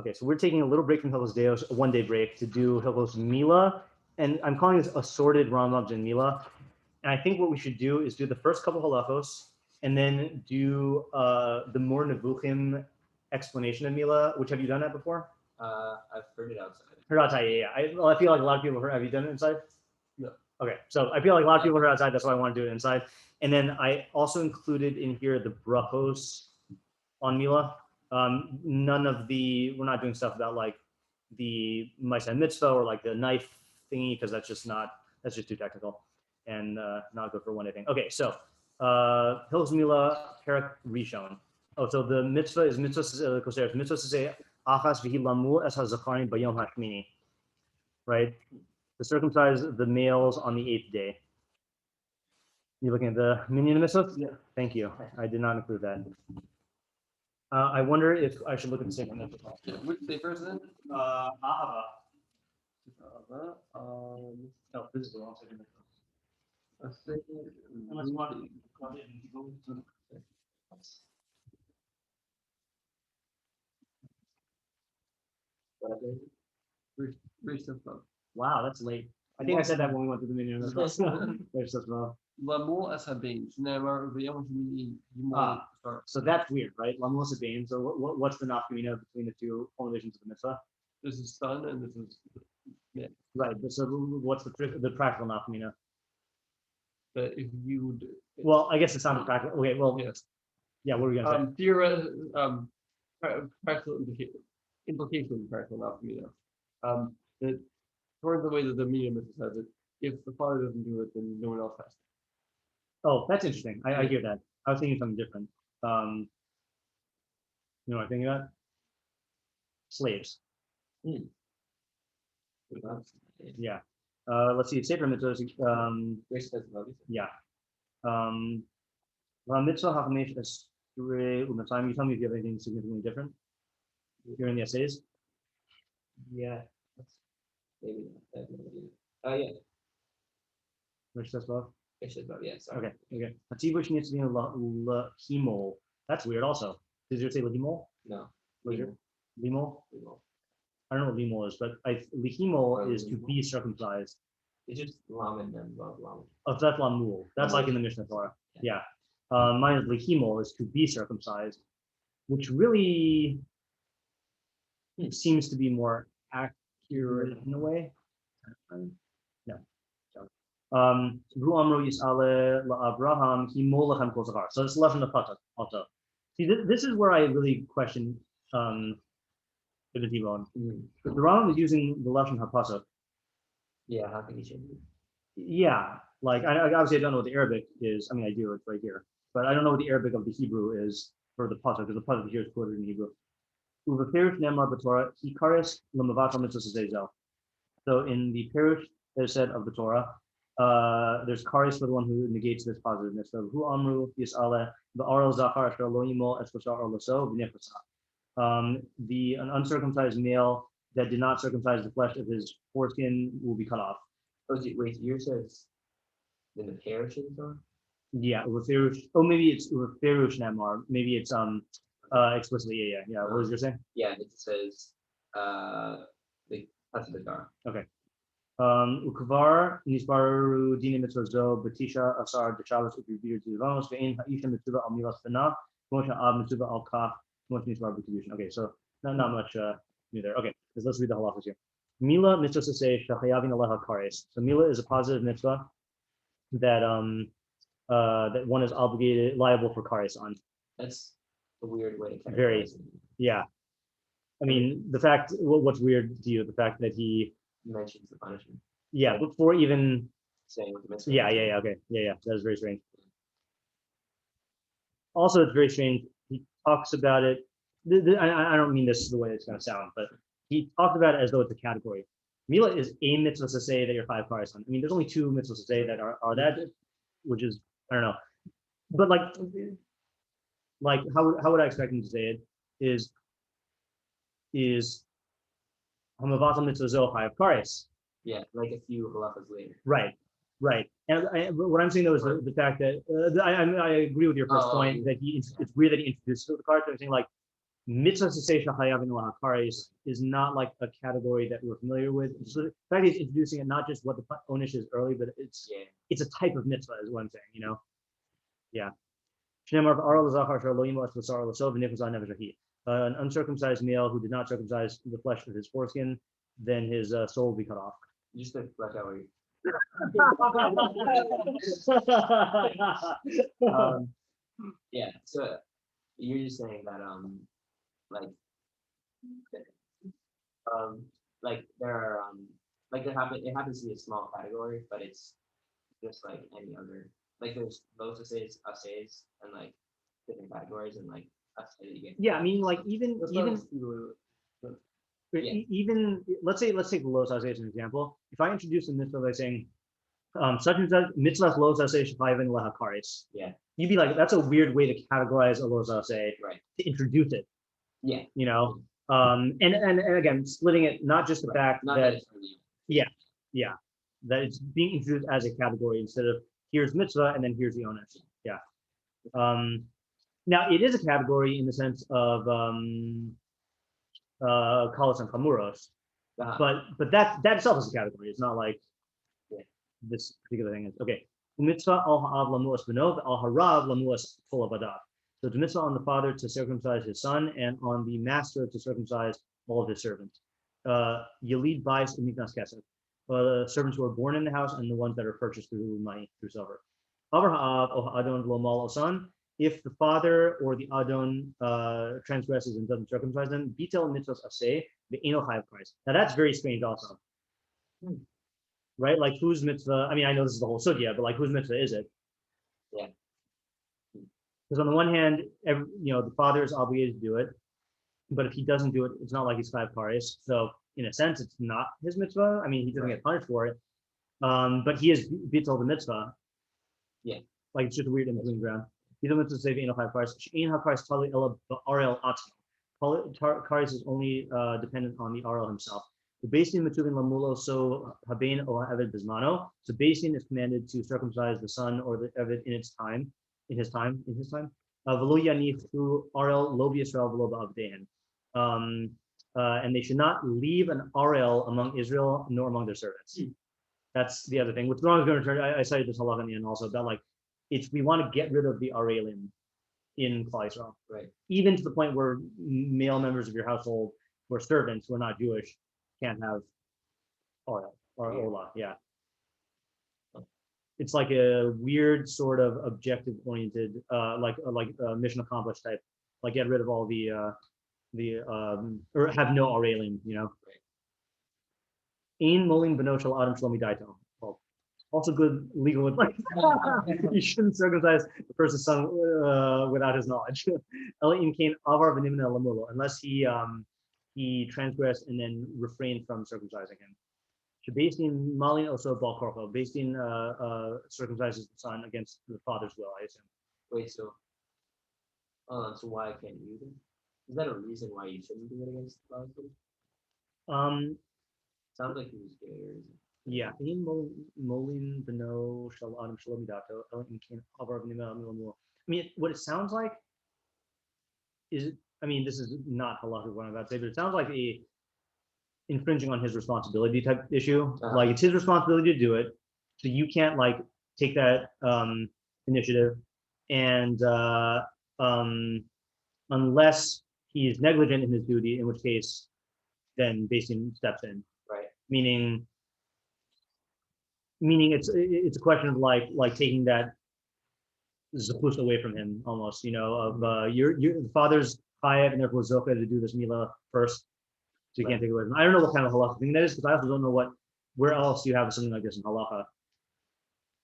Okay, so we're taking a little break from Hilchos Deios, a one-day break to do Hilchos Milah, and I'm calling this Assorted Rambams and Milah. And I think what we should do is do the first couple halachos, and then do the more nevuchim explanation of Milah. Which have you done that before? I've heard it outside. Heard outside, yeah. I feel like a lot of people have you done it inside? No. Okay, so I feel like a lot of people heard outside. That's why I want to do it inside. And then I also included in here the berachos on Milah. None of we're not doing stuff about like the mitzvah or like the knife thingy, because that's just too technical and not good for one day thing. Okay, so Hilchos Milah Perak Rishon. Oh, so the mitzvah is mitzvah to say achas v'hi lamu es hazakarim bayom hashmini, right? To circumcise the males on the 8th day. You looking at the minyan mitzvah? Yeah. Thank you. I did not include that. I wonder if I should look at the same one. Which paper is it? Ahava. Oh, this is the wrong second. Unless you want to go ahead. Wow, that's late. I think I said that when we went to the menu. Lamul as habin. So that's weird, right? Lamul as habin. So what's the nafkamina between the two formulations of the mitzvah? This is sun and this is right. So what's the practical nafkamina? But if you would, well, I guess it's not practical. Okay, well, yes. Yeah. What were we gonna say? Theoretical practical implication, practical nafkamina. That according to the way that the medium says it, if the father doesn't do it, then no one else has to. Oh, that's interesting. I hear that. I was thinking something different. You know what I'm thinking about? Slaves. Yeah. Let's see. Sefer mitzvahs. Yeah. Mitzvah hachamesh esrei u'matayim. You tell me if you have anything significantly different here in the essays. Yeah. Maybe. Yeah. Which says both. Yeah. Sorry. Okay. Hatibush needs to be lahimol. That's weird. Also, does yours say lahimol? No. Limol. I don't know what limol is, but lihimol is to be circumcised. It's just lam and then lam. Oh, so that's lamul. That's like in the Mishnah Torah. Yeah. Mine is lihimol is to be circumcised, which really seems to be more accurate in a way. No. So it's lashon hapata also. See, this is where I really question the T-bone. The Rambam is using the lashon hapata. Yeah, how can you change it? Yeah, like I obviously I don't know what the Arabic is. I mean, I do, it's right here, but I don't know what the Arabic of the Hebrew is for the pasuk, because the pasuk here is quoted in Hebrew. So in the Perush that is said of the Torah, there's kares for the one who negates this positiveness. So who amru yisale va'aral zachar asher lo yimol es bashar or loso v'nefasa. An uncircumcised male that did not circumcise the flesh of his foreskin will be cut off. Oh, wait, yours says in the parish of the Torah? Yeah, Uvafirush. Oh, maybe it's Uvafirush Namar. Maybe it's explicitly. Yeah. What was you saying? Yeah, it says that's the Torah. Okay. Ukvar nisbaru dina mitzvazo batisha asar deshavas ukibir tivamos ve'in ha'isha mitzvah al milas fana mosha ab mitzvah al kaf mosha nisbar b'kedushin. Okay, so not much new there. Okay, let's read the halachos here. Mila mitzvah to say shachayavin aleha kares. So Mila is a positive mitzvah that that one is liable for kares on. That's a weird way to very, yeah. I mean, what's weird to you, the fact that he mentions the punishment. Yeah, before even saying what the mitzvah. Yeah, okay. Yeah. That is very strange. Also, it's very strange. He talks about it. I don't mean this the way it's going to sound, but he talked about it as though it's a category. Mila is a mitzvah to say that you're 5 kares on. I mean, there's only 2 mitzvahs to say that are that, which is, I don't know. But like how would I expect him to say it is hamavatal mitzvah zo 5 kares. Yeah, like a few halachos later. Right. And what I'm saying though is the fact that I agree with your first point that it's weird that he introduced the card. I'm saying like Mitzvah sesei shachayavin lahakaris is not like a category that we're familiar with. So the fact he's introducing it, not just what the onish is early, but it's a type of mitzvah, is what I'm saying. Yeah. An uncircumcised male who did not circumcise the flesh of his foreskin, then his soul will be cut off. Just like flesh out. Yeah. So you're just saying that like like there are like it happens to be a small category, but it's just like any other, like there's those essays, and like different categories, and like essay that you get. Yeah, I mean, like even let's take the los essays as an example. If I introduce a mitzvah by saying such and such mitzvah los essays shchayven lahakaris, you'd be like, that's a weird way to categorize a los essay, right? To introduce it. Yeah. And again, splitting it, not just the fact that that it's being introduced as a category instead of here's mitzvah and then here's the onus. Yeah. Now it is a category in the sense of kalos and chamuros, but that itself is a category. It's not like this particular thing is okay. Mitzvah al ha'av lamuas benov al harav lamuas kol avadah. So it's a mitzvah on the father to circumcise his son, and on the master to circumcise all of his servants. Yalid bais umiknas kesef. The servants who are born in the house and the ones that are purchased through money, through silver. If the father or the adon transgresses and doesn't circumcise them, bitel mitzvahs aseh the eno chayav Christ. Now that's very strange also, right? Like whose mitzvah? I mean, I know this is the whole sugya, but like whose mitzvah is it? Yeah. Because on the one hand, the father is obligated to do it, but if he doesn't do it, it's not like he's chayav Christ. So in a sense, it's not his mitzvah. I mean, he doesn't get punished for it, but he is bitel the mitzvah. Yeah. Like it's just a weird in between ground. He doesn't to say eno chayav Christ. She'ein ha'Christ tali ela ba'arel atzmo. Christ is only dependent on the arel himself. The Beis Din mituvin lamulo so haben o ha'eved bismano. So Beis Din is commanded to circumcise the son or the eved in his time. V'lo yanichu arel lo b'Yisrael v'lo ba'avdeihen. And they should not leave an arel among Israel nor among their servants. That's the other thing. Which Ron is going to turn. I cited this halakha in the end also about like we want to get rid of the arelim in Klal Yisrael, right? Even to the point where male members of your household who are servants who are not Jewish can't have arel or ola. Yeah. It's like a weird sort of objective oriented, like mission accomplished type. Like get rid of all the or have no arelim, Ein molim beno shel adam shlomi daito. Well, also good legal advice. You shouldn't circumcise the person's son without his knowledge. Unless he transgressed and then refrained from circumcising him. Based-in malin also bal korcho. Based-in circumcises the son against the father's will, I assume. Wait, so why can't you then? Is that a reason why you shouldn't do it against the father? Sounds like he was gay or something. Yeah. I mean, what it sounds like is, this is not halakha what I'm about to say, but it sounds like a infringing on his responsibility type issue. Like it's his responsibility to do it, so you can't like take that initiative, and unless he is negligent in his duty, in which case, then Beis Din steps in. Right. Meaning it's a question of like taking that zechus away from him almost, of your the father's chayav and therefore zocheh to do this milah first, so you can't take it away from him. I don't know what kind of halacha thing that is, because I also don't know where else you have something like this in halacha.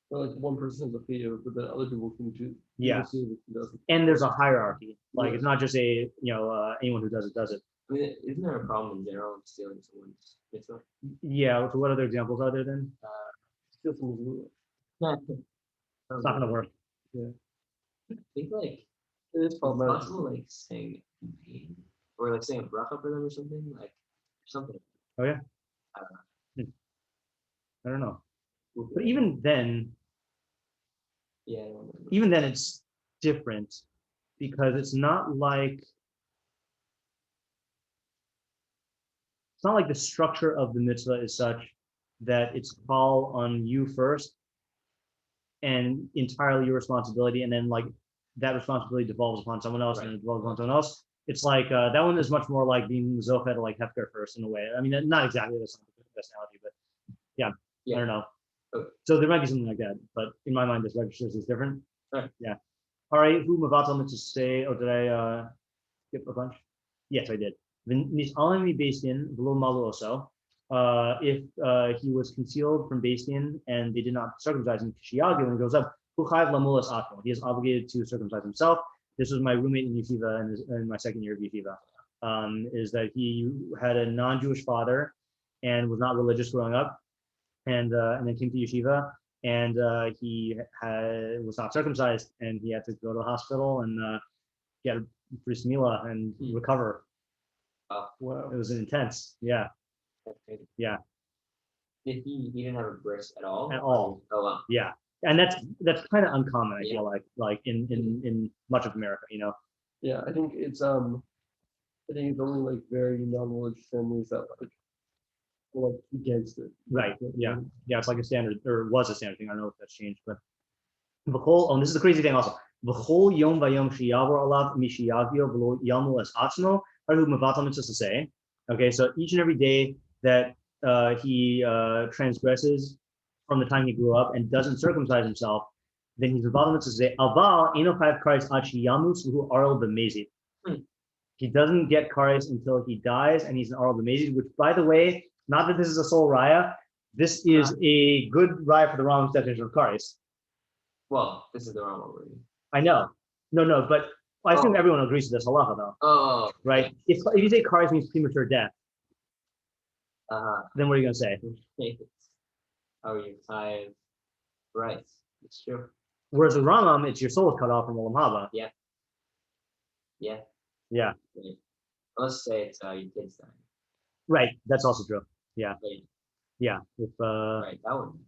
Well, like one person is a fiyuv, but then other people can do. Yeah. And there's a hierarchy. Like it's not just anyone who does it does it. I mean, isn't there a problem in general in stealing someone's mitzvah? Yeah. So what other examples are there then? Steal someone's milah. It's not gonna work. Yeah. I think like It is it's problematic. possible like saying name or like saying a bracha for them or something like something. Oh yeah. I don't know. But even then, Yeah. I don't remember. it's different because it's not like it's not like the structure of the mitzvah is such that it's call on you first and entirely your responsibility, and then like that responsibility devolves upon someone else, and it devolves upon someone else. It's like that one is much more like being zocheh to like hefker first in a way. I mean, not exactly, that's not the best analogy, but yeah. I don't know. Okay. So there might be something like that, but in my mind, this registers is different. Right. Yeah. All right. Who mavatal mitzvah say? Oh, did I skip a bunch? Yes, I did. Only based in below malu also. If he was concealed from based in and they did not circumcise him, when he goes up, he is obligated to circumcise himself. This was my roommate in yeshiva in my second year of yeshiva. Is that he had a non-Jewish father and was not religious growing up, and then came to yeshiva, and he was not circumcised, and he had to go to the hospital and get a Bris Milah and recover. Wow. It was intense. Yeah. Yeah. He didn't have a bris at all? At all. Oh wow. Yeah. And that's kind of uncommon, I feel like in much of America, you know. Yeah, I think it's only like very non-religious families that like are like against it. Right. Yeah. Yeah. It's like a standard, or was a standard thing. I don't know if that's changed, but the whole. Oh, this is the crazy thing also. The whole yom vayom shiyavor alav mishiyavio v'lo yamu es atzmo haru mevatal mitzvah to say. Okay, so each and every day that he transgresses from the time he grew up and doesn't circumcise himself, then he's mevatal mitzvah to say aval eno chayav kares ad shiyamus v'hu aral b'mezid. He doesn't get kares until he dies, and he's an aral b'mezid. Which, by the way, not that this is a sole raya, this is a good raya for the Rambam's definition of kares. Well, this is the wrong one. I know. No, but I assume everyone agrees to this halacha though. Oh. Right? If you say kares means premature death, then what are you gonna say? Oh, you tired. Right. It's true. Whereas the Rambam, it's your soul is cut off from Olam Haba. Yeah. Yeah. Right. Let's say it's your kids dying. Right. That's also true. Yeah. Right. Yeah. If Right. That one.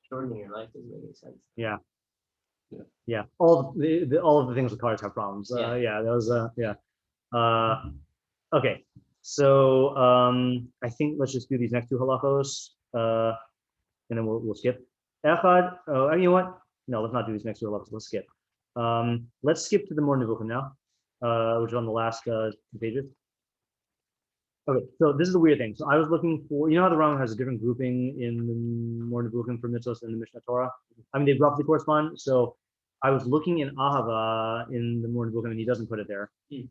Shortening your life doesn't make sense. Yeah. Yeah. Yeah. All of the things with cars have problems. Yeah. That was okay. So I think let's just do these next two halachos. And then we'll skip. Echad. Oh, you know what? No, let's not do these next two halachos. Let's skip. Let's skip to the Moreh Nevuchim now, which is on the last two pages. Okay, so this is the weird thing. So I was looking for, you know how the Rambam has a different grouping in the Moreh Nevuchim for mitzvahs and the Mishnah Torah? I mean, they roughly correspond. So I was looking in Ahava in the Moreh Nevuchim, and he doesn't put it there. You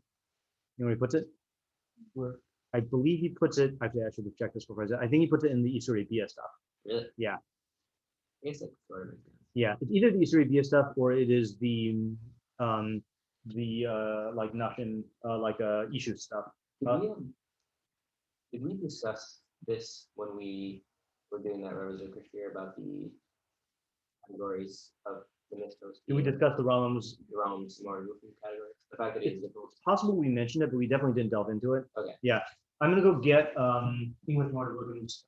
know where he puts it? Where? I believe he puts it, actually I should have checked this before. I think he puts it in the Assorted stuff. Really? Yeah. It's like sort of makes sense. Yeah, it's either the Assorted stuff or it is the like Nafin, like issue stuff. Did we discuss this when we were doing that revision year about the categories of the mitzvahs? Did we discuss the Rambam's? The Rambam's Moreh Nevuchim categories. The fact that it is different. It's possible we mentioned it, but we definitely didn't delve into it. Okay. Yeah, I'm gonna go get English Moreh Nevuchim just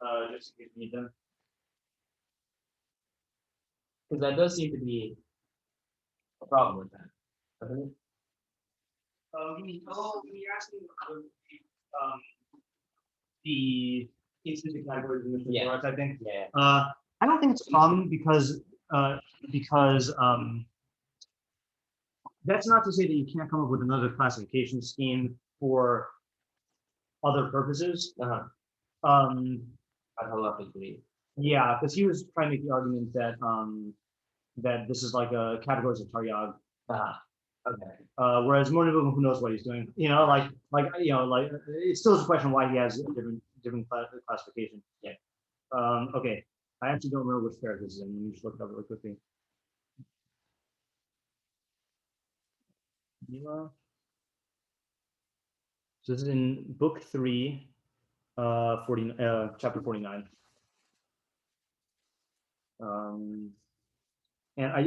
in case we need them. Because that does seem to be a problem with that, doesn't it? You're asking the specific categories of Mishnah Torah, I think. Yeah. I don't think it's common because that's not to say that you can't come up with another classification scheme for other purposes. Halachically. Yeah, because he was trying to make the argument that that this is like a categories of Taryag. Okay. Whereas Moreh Nevuchim, who knows what he's doing? You know, like it's still a question why he has a different classification. Yeah. Okay. I actually don't remember which pair this is in. Let me just look it up really quickly. Milah. So this is in book 3, chapter 49. And I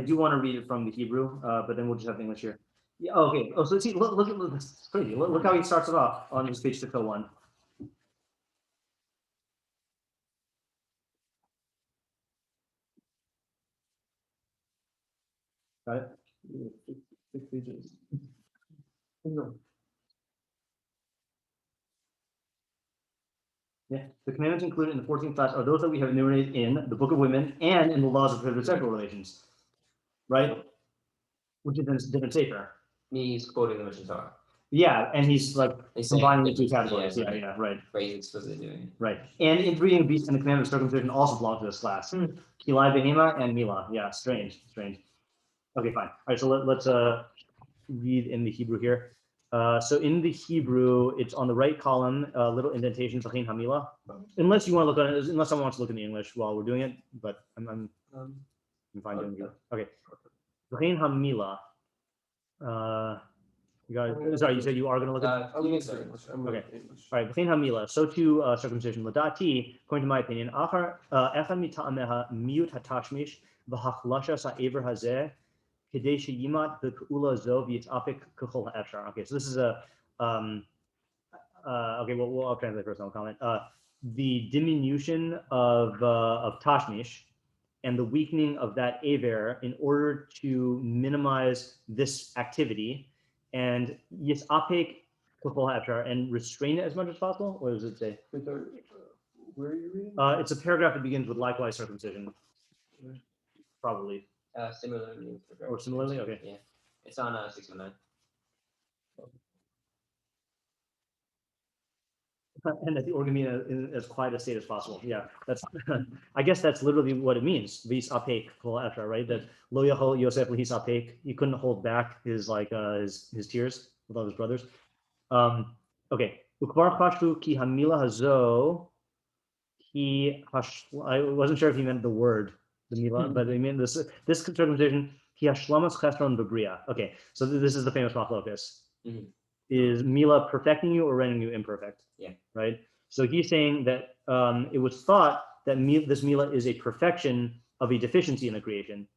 do want to read it from the Hebrew, but then we'll just have the English here. Yeah, okay. Oh, so let's see. Look, it's crazy. Look how he starts it off on this page 601. Got it? 6 pages. No. Yeah, the commandments included in the 14th class are those that we have enumerated in the Book of Women and in the laws of prohibited sexual relations, right? Which is a different sefer. He's quoting the Mishnah Torah. Yeah, and he's like He's saying combining the two different- categories. yeah, Yeah, right. But he's explicitly doing it. Right. And in beasts and the commandment of circumcision also belong to this class. Kilai behema and milah. Yeah, strange. Okay, fine. All right, so let's read in the Hebrew here. So in the Hebrew, it's on the right column, little indentation, v'chein hamila. Unless you want to look at it, unless someone wants to look in the English while we're doing it, but I'm fine doing it. Okay. V'chein hamila. You guys, sorry, you said you are going to look at. I'm gonna say English. I'm gonna Okay. say English. All right, v'chein hamila. So too circumcision. Ladati, according to my opinion, achar echad mita'ameha miut hatashmish v'hachlasha sa'ever hazeh. Okay, so this is a okay. Well, I'll translate first. I'll comment. The diminution of tashmish and the weakening of that aver in order to minimize this activity and yisapek and restrain it as much as possible. What does it say? Where are you reading? It's a paragraph that begins with likewise circumcision. Probably. Similarly. Or similarly, okay. Yeah. It's on 609. And that the organ be in as quiet a state as possible. Yeah, that's. I guess that's literally what it means. Vis apek kol after, right? That lo yachol Yosef lehis apek. He couldn't hold back his his tears with all his brothers. Okay. Ukvar chashvu ki hamila hazo. I wasn't sure if he meant the word the milah, but I mean this circumcision. He hashlamas chesron b'bria. Okay, so this is the famous machlokes. Is milah perfecting you or rendering you imperfect? Yeah. Right. So he's saying that it was thought that this milah is a perfection of a deficiency in the creation,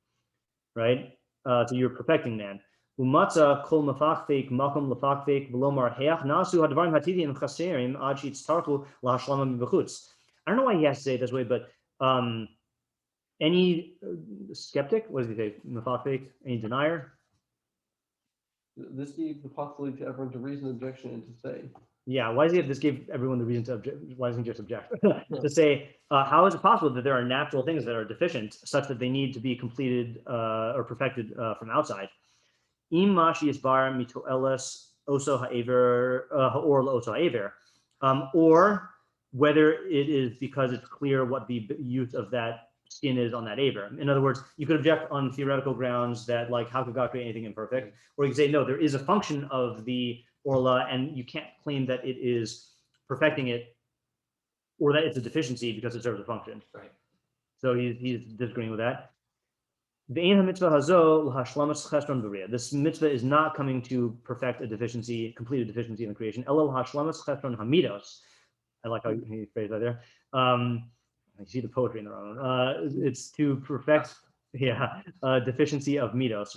right? So you're perfecting man. Umatza kol mafachvek makom lefachvek v'lomar heach nasu hadvarim hatidim chaserim ad shitztarchu lahashlama mibachutz. I don't know why he has to say it this way, but any skeptic, what does he say? Mafachvek, any denier? This gave the possibility to everyone to reason objection and to say. Yeah, why does he have this give everyone the reason to object? Why doesn't he just object? To say, how is it possible that there are natural things that are deficient such that they need to be completed or perfected from outside? Or whether it is because it's clear what the use of that skin is on that aver. In other words, you could object on theoretical grounds that like, how could God create anything imperfect? Or you could say, no, there is a function of the orla and you can't claim that it is perfecting it or that it's a deficiency because it serves a function. Right. So he's disagreeing with that. This mitzvah is not coming to perfect a deficiency, complete a deficiency in the creation. I like how he phrased that there. I see the poetry in the Rambam. It's to perfect, deficiency of midos.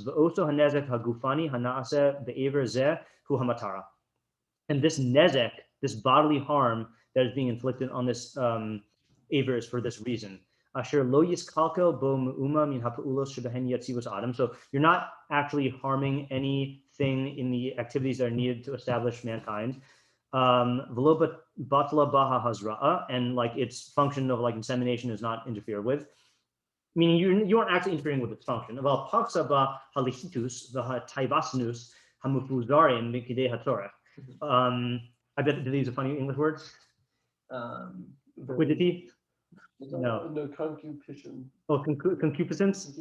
And this nezek, this bodily harm that is being inflicted on this aver is for this reason. So you're not actually harming anything in the activities that are needed to establish mankind. And like its function of like insemination is not interfered with, meaning you aren't actually interfering with its function. I bet these are funny English words. Quiddity? No. No concupiscence. Oh, concupiscence?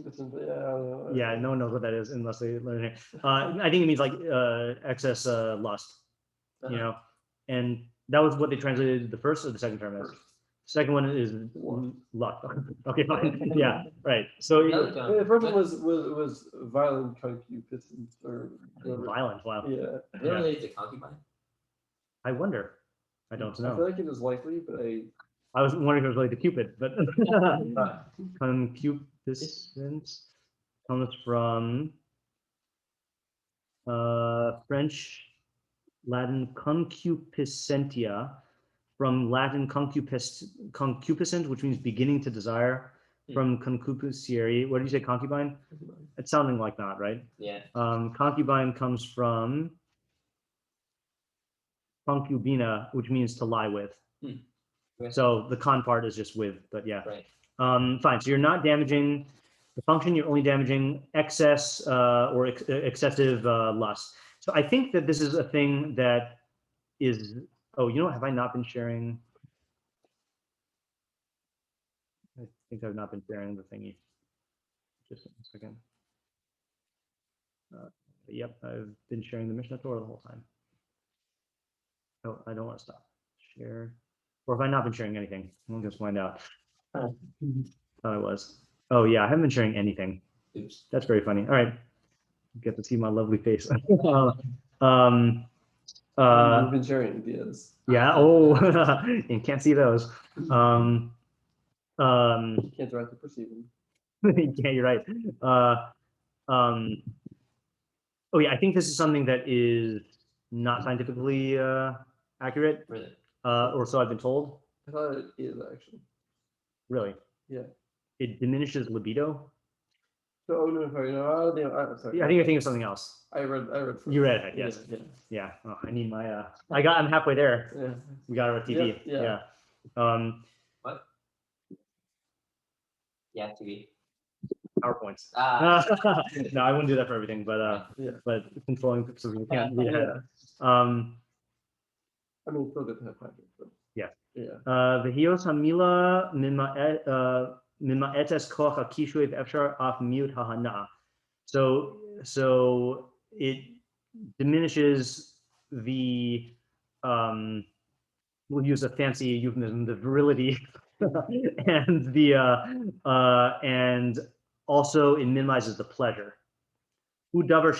Yeah, no one knows what that is unless they learn it. I think it means like excess lust, you know, and that was what they translated the first or the second term as. Second one is luck. Okay, fine. Yeah, right. So The first one was violent concupiscence or violent. Wow. Yeah. Is it related to concubine? I wonder. I don't know. I feel like it is likely, but I was wondering if it was related to Cupid, but concupiscence comes from French, Latin concupiscentia, from Latin concupiscent, which means beginning to desire, from concupiscere. What did you say, concubine? It's sounding like that, right? Yeah. Concubine comes from concubina, which means to lie with. Okay. So the con part is just with, but yeah. Right. Fine. So you're not damaging the function. You're only damaging excess or excessive lust. So I think that this is a thing that is. Oh, you know what? Have I not been sharing? I think I've not been sharing the thingy. Just a second. Yep, I've been sharing the Mishnah Torah the whole time. No, I don't want to stop. Share. Or have I not been sharing anything? We'll just find out. Thought I was. Oh yeah, I haven't been sharing anything. Oops. That's very funny. All right. Get to see my lovely face. We've been sharing ideas. Yeah. Oh, you can't see those. You can't directly perceive them. Yeah, you're right. Oh yeah, I think this is something that is not scientifically accurate, Really? or so I've been told. I thought it is actually. Really? Yeah. It diminishes libido. So, oh no, sorry, no, I'm sorry. Yeah, I think you're thinking of something else. I read. First. You read it, yes. Yeah. Yeah. Oh, I need my. I'm halfway there. Yeah. We got it on TV. Yeah. What? Yeah, TV. PowerPoints. Ah. No, I wouldn't do that for everything, but Yeah. but controlling so we can't read ahead. Yeah. I mean, it's still good to have practice. But Yeah. Yeah. V'hios hamila mima'etes koch hakishui v'efshar af miut hahana. So it diminishes the we'll use a fancy euphemism, the virility and the and also it minimizes the pleasure. Without a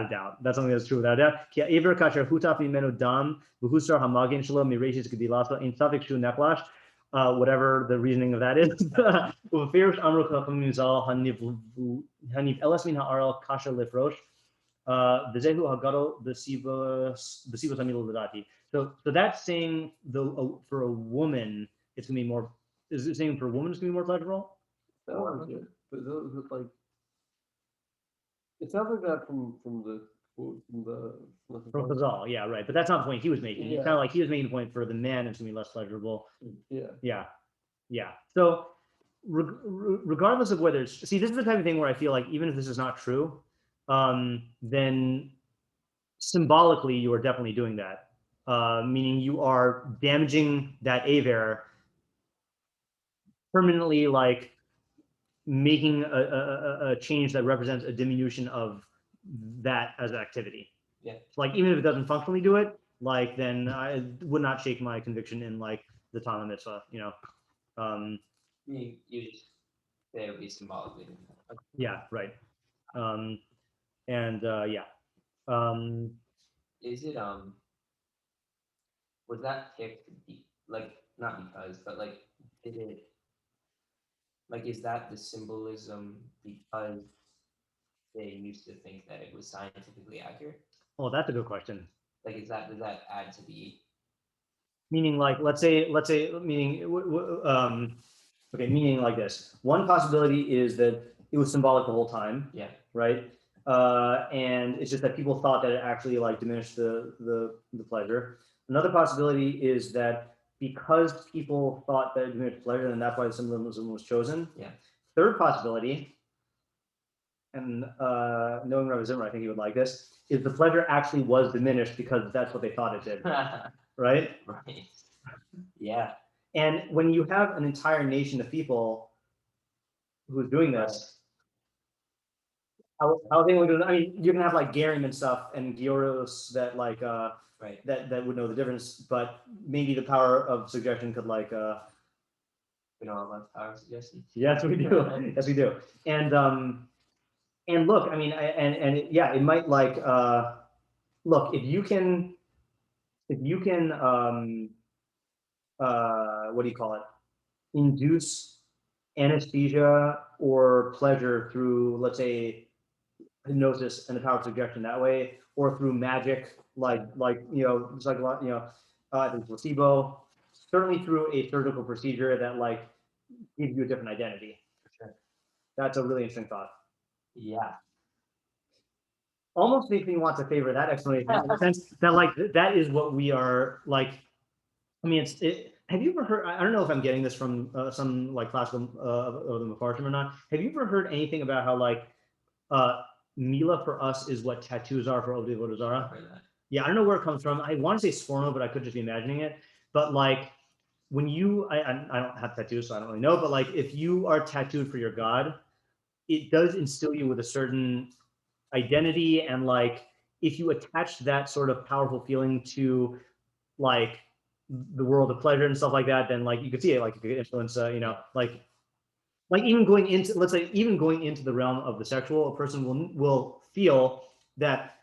doubt. That's something that's true without a doubt. Whatever the reasoning of that is. So that's saying for a woman, it's gonna be more. Is it saying for a woman it's gonna be more pleasurable? That was good. But those with like, it sounds like that from the quote from From Chazal, yeah, right. But that's not the point he was making. It's Yeah. kind of like he was making the point for the man, it's gonna be less pleasurable. Yeah. Yeah. So regardless of whether it's, see, this is the type of thing where I feel like even if this is not true, then symbolically you are definitely doing that. Meaning you are damaging that aver permanently, like making a change that represents a diminution of that as an activity. Yeah. Like even if it doesn't functionally do it, like then I would not shake my conviction in like the Tana mitzvah, you know. You just say it would be symbolically. Yeah, right. Yeah. Is it was that picked like not because, but like did it like is that the symbolism because they used to think that it was scientifically accurate? Oh, that's a good question. Like does that add to the Meaning like let's say meaning okay, meaning like this. One possibility is that it was symbolic the whole time. Yeah. Right. And it's just that people thought that it actually like diminished the pleasure. Another possibility is that because people thought that it diminished pleasure, and that's why the symbolism was chosen. Yeah. Third possibility, and knowing Rabbi Zimmer, I think he would like this, is the pleasure actually was diminished because that's what they thought it did. Right? Right. Yeah. And when you have an entire nation of people who's doing this, how are they going to do it? I mean, you're gonna have like Gerim and stuff and Gioros that like Right. that would know the difference, but maybe the power of suggestion could like We don't have much power of suggestion. yes we do. Yes we do. And look, I mean yeah, it might like look, if you can what do you call it? Induce anesthesia or pleasure through, let's say, hypnosis and the power of suggestion that way, or through magic, like you know, it's like you know, through placebo, certainly through a surgical procedure that like gives you a different identity. For sure. That's a really interesting thought. Yeah. Almost makes me want to favor that explanation in the sense that like that is what we are like. I mean, have you ever heard? I don't know if I'm getting this from some like classical of the Mefarshim or not. Have you ever heard anything about how like Mila for us is what tattoos are for Ovdei Avodah Zarah? Yeah, I don't know where it comes from. I want to say Sforno, but I could just be imagining it. But like when you, I don't have tattoos, so I don't really know. But like if you are tattooed for your God, it does instill you with a certain identity, and like if you attach that sort of powerful feeling to like the world of pleasure and stuff like that, then like you could see it, like it could influence, like even going into, let's say, even going into the realm of the sexual, a person will feel that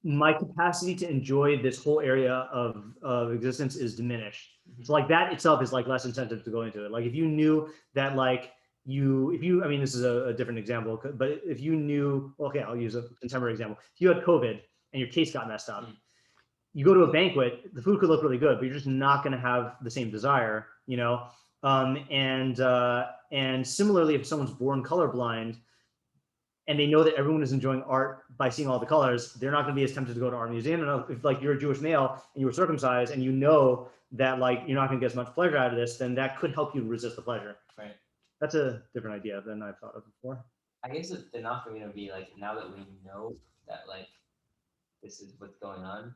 my capacity to enjoy this whole area of existence is diminished. So like that itself is like less incentive to go into it. Like if you knew that like I mean, this is a different example, but if you knew, okay, I'll use a contemporary example. If you had COVID and your case got messed up, you go to a banquet, the food could look really good, but you're just not going to have the same desire, you know? And similarly, if someone's born colorblind and they know that everyone is enjoying art by seeing all the colors, they're not going to be as tempted to go to art museum. And if like you're a Jewish male and you were circumcised and you know that like you're not going to get as much pleasure out of this, then that could help you resist the pleasure. Right. That's a different idea than I've thought of before. I guess it's enough for me to be like, now that we know that like this is what's going on,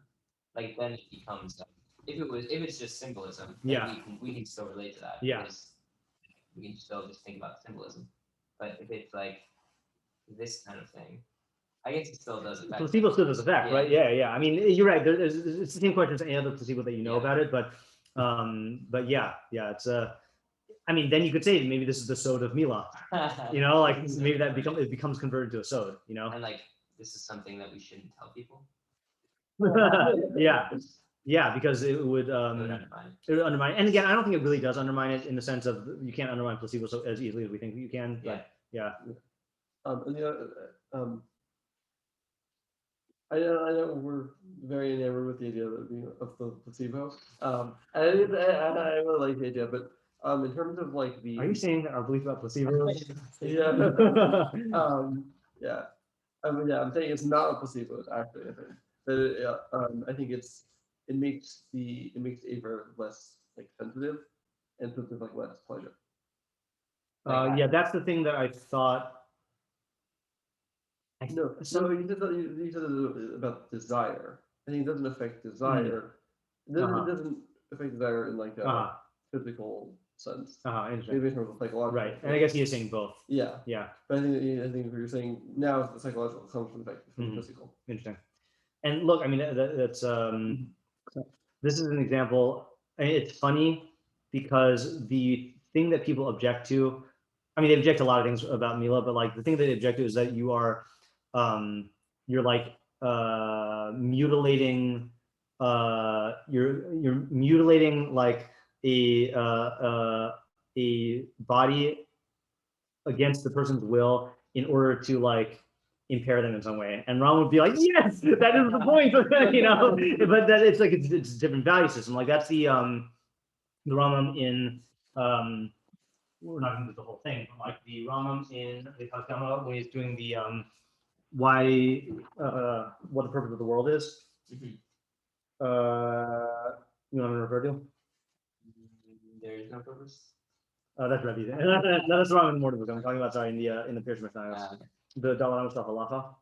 like then it becomes like, if it's just symbolism, then Yeah. we can still relate to that. Yeah. We can still just think about symbolism. But if it's like this kind of thing, I guess it still does affect. Placebo still does affect, right? Yeah. I mean, you're right. It's the same question as any other placebo that you know about it, but yeah, it's I mean, then you could say maybe this is the sode of Milah, you know, like maybe that becomes converted to a sode, you know. And like this is something that we shouldn't tell people. Yeah, because it would undermine. And again, I don't think it really does undermine it in the sense of you can't undermine placebo so as easily as we think you can. But yeah. I know we're very enamored with the idea of the placebo. I really like the idea, but in terms of like the. Are you saying that our belief about placebo? Yeah. Yeah. I'm saying it's not a placebo. Actually, I think. But I think it makes Ava less like sensitive, and puts it like less pleasure. Yeah, that's the thing that I thought. No, so you said about desire. I think it doesn't affect desire. It doesn't affect desire in like a physical sense. Interesting. Maybe from a psychological. Right, and I guess you're saying both. Yeah. But I think what you're saying now is the psychological comes from the physical. Interesting. And look, I mean, that's this is an example. I mean, it's funny because the thing that people object to, I mean, they object to a lot of things about Milah, but like the thing that they object to is that you're like mutilating, you're mutilating like a body against the person's will in order to like impair them in some way. And Ron would be like, yes, that is the point, you know. But that it's like it's a different value system. Like that's the Rambam in we're not going to do the whole thing, but like the Rambam in the Hakama when he's doing the what the purpose of the world is. You want to refer to? There is no purpose. That's Rebbe. No, that's Rambam in Moreh. I'm talking about sorry in the Pirush Mishnah. The Dalar stuff, halacha.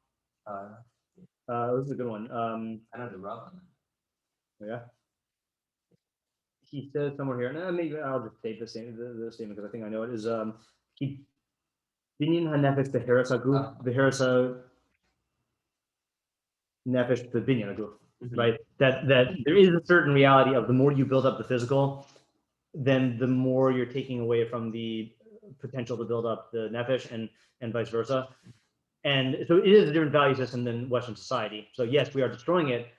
This is a good one. I know the Rambam. Yeah. He says somewhere here, and maybe I'll just take the statement because I think I know it. Is he binyan hanefesh beheres haguf beheres nefesh the binyan haguf, right? That there is a certain reality of the more you build up the physical, then the more you're taking away from the potential to build up the nefesh and vice versa. And so it is a different value system than Western society. So yes, we are destroying it,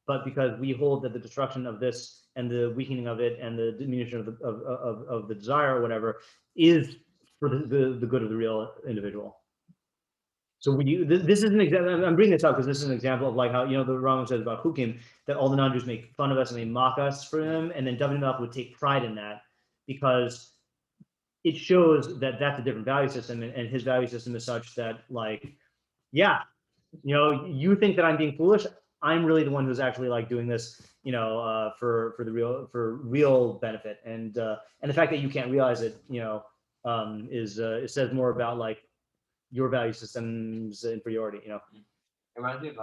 but because we hold that the destruction of this and the weakening of it and the diminution of the desire or whatever is for the good of the real individual. So this is an example. I'm bringing this up because this is an example of like how, you know, the Rambam says about Hukim that all the non-Jews make fun of us and they mock us for them, and then David Melch would take pride in that because it shows that that's a different value system, and his value system is such that like, yeah, you know, you think that I'm being foolish. I'm really the one who's actually like doing this, for real benefit, and the fact that you can't realize it, it says more about like your value system's inferiority. It reminds me of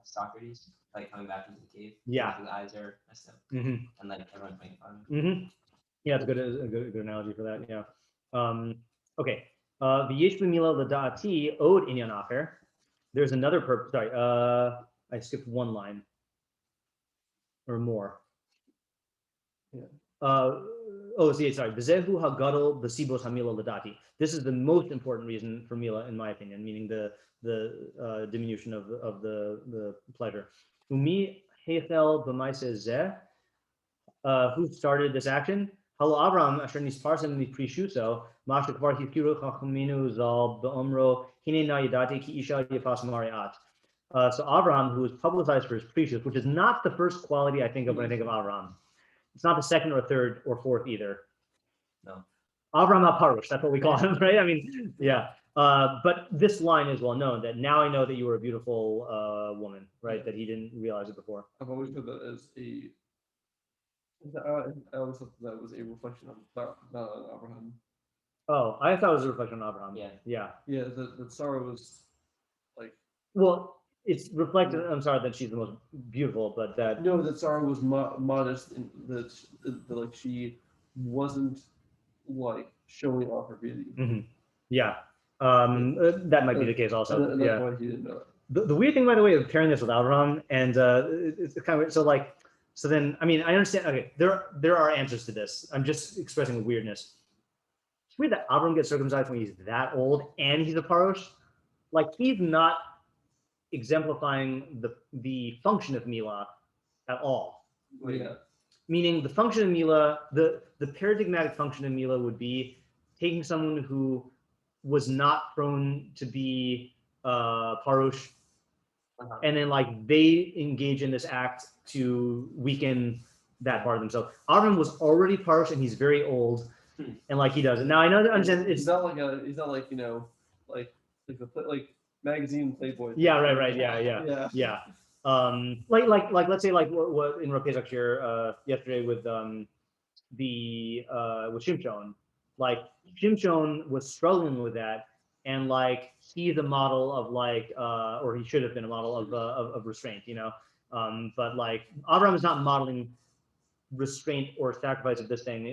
Socrates, like coming back into the cave. Yeah. His eyes are messed up, Mm-hmm. and like everyone's making fun. Mm-hmm. Yeah, it's a good analogy for that. Yeah. Okay. V'yesh b'mila l'da'ati od inyan acher. There's another purpose. Sorry. I skipped one line or more. Yeah. Sorry. V'zehu hagadol b'sibos hamila l'da'ati. This is the most important reason for mila, in my opinion, meaning the diminution of the pleasure. Umi heichel b'maiseh zeh. Who started this action? Halo Avram asher nisparsim miprishuso masha kvar hifkiru chachaminu zal beomro hine na yadate ki isha yafas mariat. So Avram, who was publicized for his prishus, which is not the first quality I think of when I think of Avram. It's not the second or third or fourth either. No. Avram HaParush, that's what we call him, right? I mean, yeah. But this line is well known, that now I know that you were a beautiful woman, right? That he didn't realize it before. I've always heard that as I always thought that was a reflection on Abraham. Oh, I thought it was a reflection on Abraham. Yeah. Yeah. Yeah, that Sarah was like. Well, it's reflected. I'm sorry that she's the most beautiful, but that. No, that Sarah was modest, and that like she wasn't like showing off her beauty. Mm-hmm. Yeah. That might be the case also. And that's yeah. why he didn't know it. The weird thing, by the way, of pairing this with Abraham, and it's kind of so like. So then, I mean, I understand. Okay, there are answers to this. I'm just expressing the weirdness. It's weird that Avram gets circumcised when he's that old and he's a parosh. Like he's not exemplifying the function of milah at all. Yeah. Meaning the function of milah, the paradigmatic function of milah would be taking someone who was not prone to be parosh. And then like they engage in this act to weaken that part of themselves. Avram was already parosh and he's very old, and like he does it. Now I know understand it's he's not like like magazine Playboy. Yeah, right. Yeah. Like let's say like what in Rav Pesach here yesterday with Shimshon. Like Shimshon was struggling with that. And like he's a model of like, or he should have been a model of restraint, But like Abraham is not modeling restraint or sacrifice of this thing.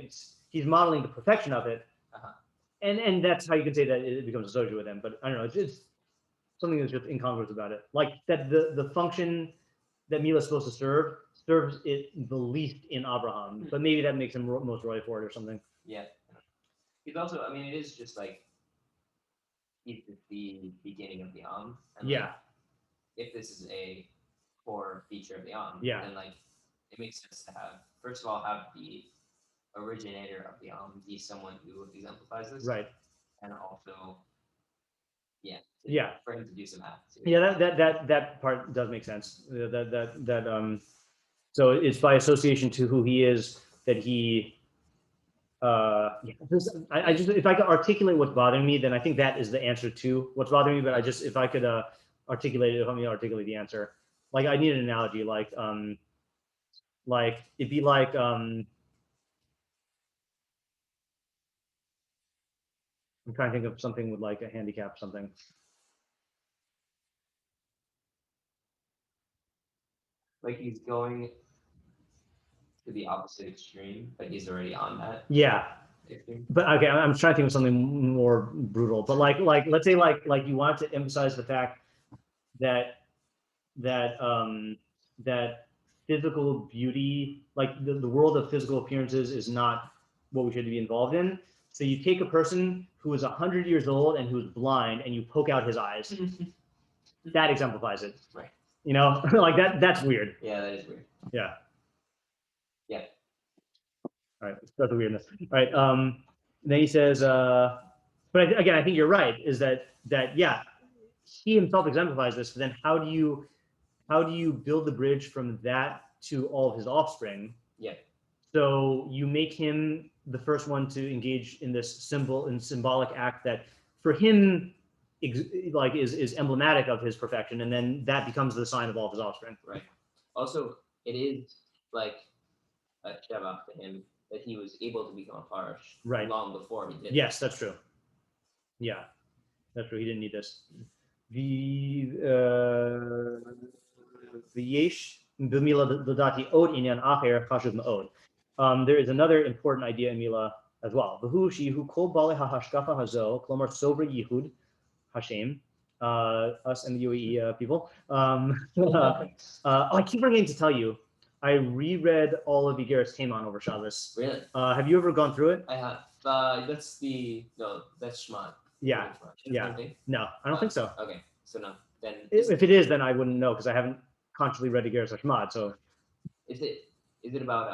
He's modeling the perfection of it, and that's how you can say that it becomes associated with him. But I don't know, it's something that's just incongruous about it. Like that the function that Milah is supposed to serves it the least in Abraham, but maybe that makes him most roy for it or something. Yeah. He's also, I mean, it is just like. It's the beginning of the and Yeah. Like, if this is a core feature of the Yeah. then like it makes sense to first of all have the originator of the be someone who exemplifies this, Right. And also, for him to do some acts. Yeah, that part does make sense. So it's by association to who he is that he. I just if I could articulate what's bothering me, then I think that is the answer to what's bothering me. But if I could articulate it, help me articulate the answer. Like I need an analogy, like it'd be like I'm trying to think of something with like a handicap, something. Like he's going to the opposite extreme, but he's already on that. Yeah. But okay, I'm trying to think of something more brutal. But like let's say like you want to emphasize the fact that physical beauty, like the world of physical appearances, is not what we should be involved in. So you take a person who is 100 years old and who's blind, and you poke out his eyes. That exemplifies it. Right. Like that's weird. Yeah, that is weird. Yeah. Yeah. All right, that's the weirdness. All right. Then he says, but again, I think you're right. Is that yeah, he himself exemplifies this. But then how do you build the bridge from that to all of his offspring? Yeah. So you make him the first one to engage in this symbolic act that for him is emblematic of his perfection, and then that becomes the sign of all of his offspring. Right. Also, it is like a shabbat to him that he was able to become a parish Right. long before he did. Yes, that's true. Yeah, that's true. He didn't need this. V'yesh b'milah dodati od inyan acher chashuv ma'od. There is another important idea in milah as well. V'hu shehu kol bali hahashkafa hazo, klomar sobra yihud Hashem, us and the UAE people. I keep forgetting to tell you, I reread all of Igeris Taman over Shabbos. Really? Have you ever gone through it? I have. That's Shema. Yeah. Yeah. No, I don't think so. Okay. So no. Then If it is, then I wouldn't know because I haven't consciously read Igeris Hashmad. So is it about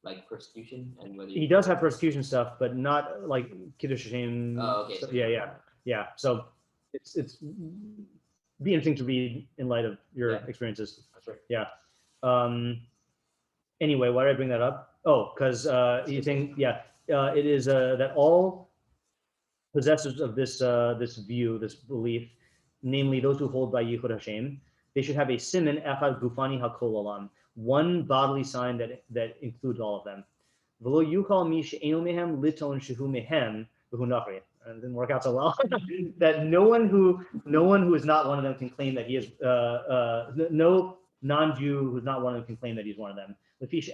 like persecution and whether he does have persecution stuff, but not like Kiddush Hashem. Oh, okay. So, yeah. So it's be interesting to read in light of your experiences. That's right. Yeah. Anyway, why did I bring that up? Oh, because he's saying, it is that all possessors of this this view, this belief, namely those who hold by Yichud Hashem, they should have a siman echad gufani hakol olam, one bodily sign that includes all of them. V'lo yuchal mi she'enu mehem liton shehu mehem v'hu nachri. And it didn't work out so well. That no one who is not one of them can claim that he is no non-Jew who's not one of them can claim that he's one of them. Because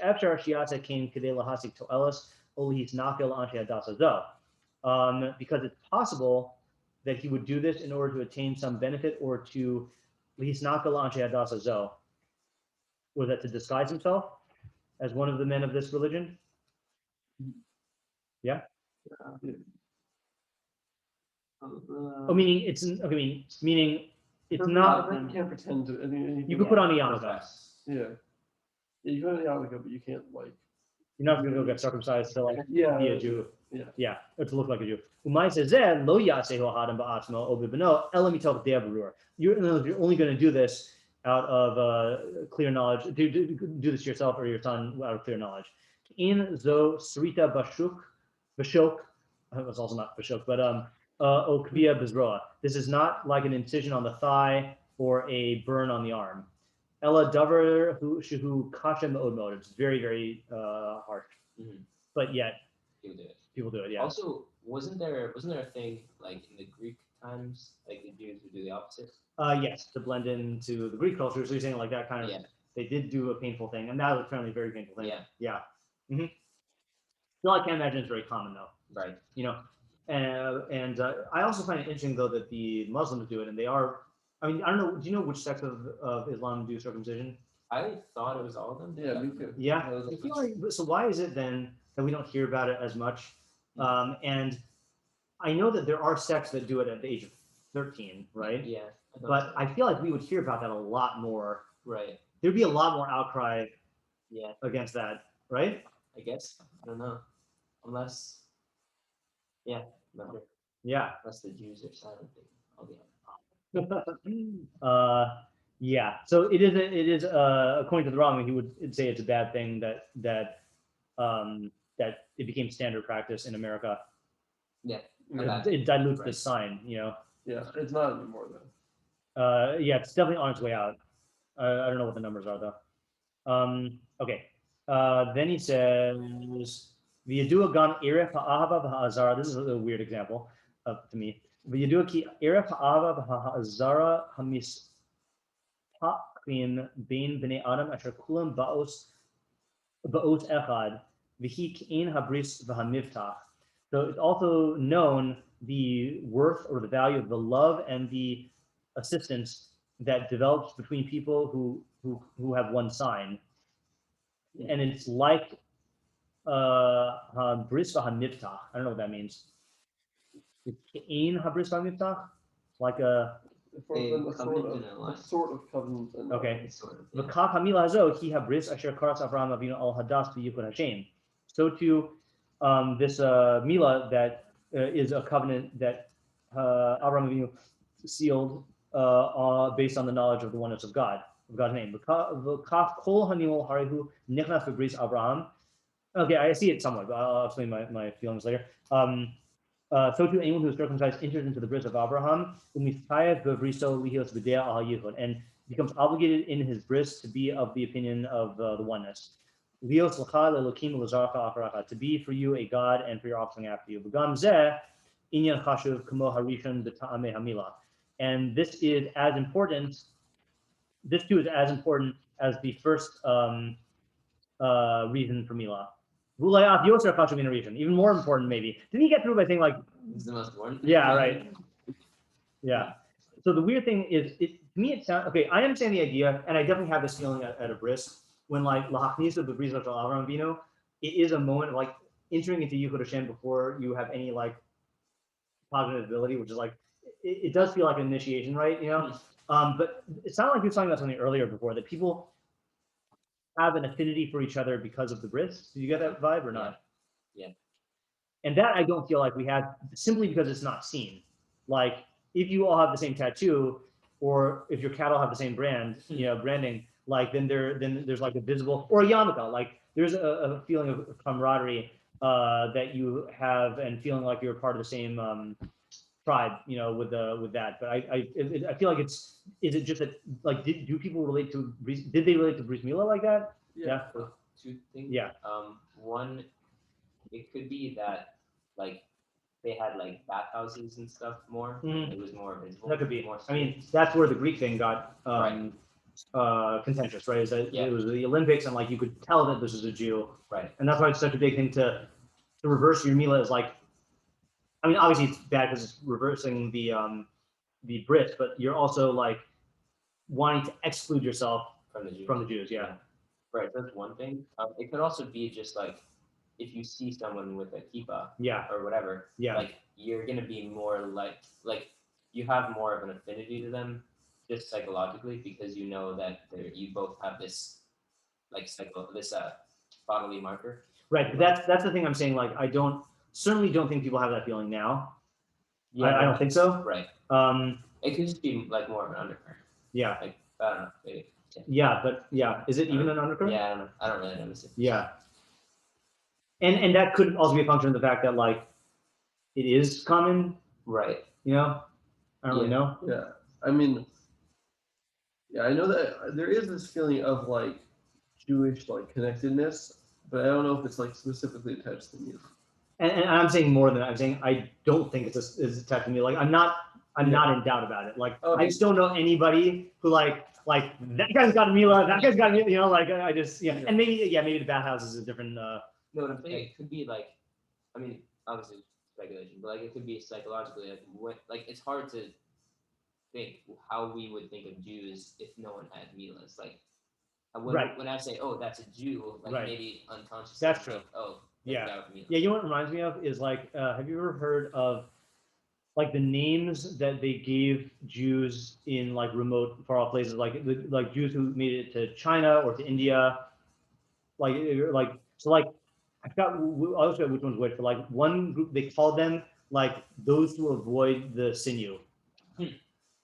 it's possible that he would do this in order to attain some benefit or to was that to disguise himself as one of the men of this religion? Yeah. Meaning it's not. You can't pretend to. I mean, You could put on a yarmulke. Yeah, you put on a yarmulke, but you can't like. You're not going to go get circumcised to like be a Jew. Yeah. Or to look like a Jew. You're only going to do this out of clear knowledge. Do this yourself or your son out of clear knowledge. In zo srita bashok. It was also not bashok, but okvia bezroa. This is not like an incision on the thigh or a burn on the arm. Ella davar shuhu kasha me'od me'od. It's very, very harsh. Mm-hmm. But yet people do it. Yeah. Also, wasn't there a thing like in the Greek times, like the Jews would do the opposite? Yes, to blend into the Greek culture. So you're saying like that kind of. Yeah. They did do a painful thing, and that was apparently a very painful thing. Yeah. Mm-hmm. Still, I can't imagine it's very common though. Right. And I also find it interesting though that the Muslims do it, and they are. I mean, I don't know. Do you know which sect of Islam do circumcision? I thought it was all of them. Yeah, me too. Yeah. I feel like, so why is it then that we don't hear about it as much? And I know that there are sects that do it at the age of 13, right? Yeah. But I feel like we would hear about that a lot more. Right. There'd be a lot more outcry. Yeah. Against that, right? I guess. I don't know. Unless. Yeah. Remember. Yeah. Unless the Jews are silent. I'll be yeah. So it is according to the Rambam, he would say it's a bad thing that it became standard practice in America. Yeah. It dilutes the sign, Yeah, it's not anymore though. Yeah, it's definitely on its way out. I don't know what the numbers are though. Okay. Then he says, "V'yadua gam eref ha'ahava v'ha'azara." This is a weird example to me. V'yadua ki eref ha'ahava v'ha'azara hamispakrim bein bnei adam asher kulam ba'os echad v'hi k'in habris v'hamivtach. So it's also known the worth or the value of the love and the assistance that develops between people who have one sign. And it's like Bris Milah. I don't know what that means. Bris Milah, like a sort of covenant. Okay. The Kaf Hamila Hazo Ki Habris Asher Karas Avraham Avinu Al Hadas V'Yikud Hashem. So too, this Milah that is a covenant that Avraham Avinu sealed based on the knowledge of the oneness of God. Of God's name. Okay, I see it somewhat, but I'll explain my feelings later. So too, anyone who is circumcised enters into the bris of Abraham, and becomes obligated in his bris to be of the opinion of the oneness. To be for you a God and for your offspring after you. And this is as important. This too is as important as the first reason for milah. Even more important, maybe. Didn't he get through by saying like? This is the most important. Yeah, right. Yeah. So the weird thing is, to me it sounds okay. I understand the idea, and I definitely have this feeling at a bris when like lahachnisa b'bris Avram Avinu, it is a moment of like entering into Yichud Hashem before you have any like cognitive ability, which is like it does feel like an initiation, right? You know, but it sounded like you were talking about something earlier before that people have an affinity for each other because of the bris. Did you get that vibe or not? Yeah. And that I don't feel like we have simply because it's not seen. Like if you all have the same tattoo, or if your cattle have the same brand, you know, branding, like then there's like a visible or a yarmulke, like there's a feeling of camaraderie that you have and feeling like you're part of the same tribe, you know, with that. But I feel like is it just that like do people relate to did they relate to Bris Milah like that? Yeah. So two things. Yeah. One, it could be that like they had like bathhouses and stuff more. Mhm. It was more visible. That could be. More I mean, that's where the Greek thing got Right. Contentious, right? Is that Yeah. it was the Olympics and like you could tell that this is a Jew, Right. and that's why it's such a big thing to reverse your milah is like, I mean, obviously it's bad because it's reversing the bris, but you're also like wanting to exclude yourself From the Jews. from the Jews. Yeah. Right. That's one thing. It could also be just like if you see someone with a kippah Yeah. or whatever, Yeah. like you're gonna be more like you have more of an affinity to them just psychologically because you know that you both have this like bodily marker. Right. But that's the thing I'm saying. Like, I certainly don't think people have that feeling now. I don't think so. Right. It could just be like more of an undercurrent. Yeah. Like I don't know. Maybe. Yeah, but yeah, is it even an undercurrent? Yeah, I don't know. I don't really notice it. Yeah. And that could also be a function of the fact that like it is common, Right. you know? I don't really know. Yeah, I mean, yeah, I know that there is this feeling of like Jewish like connectedness, but I don't know if it's like specifically attached to me. And I'm saying more than that. I'm saying I don't think it's attached to me. Like I'm not in doubt about it. Like I just don't know anybody who like that guy's got a milah, that guy's got a milah, you know, like I just and maybe the bathhouse is a different No, what I'm saying, it could be like, I mean, obviously speculation, but like it could be psychologically like it's hard to think how we would think of Jews if no one had milahs. Like when I say, oh, that's a Jew, like maybe unconsciously. That's true. Like, oh, yeah. You know what it reminds me of is like, have you ever heard of like the names that they gave Jews in like remote far off places, like Jews who made it to China or to India, like so like I forgot which one's which, but like one group they called them like those who avoid the sinew,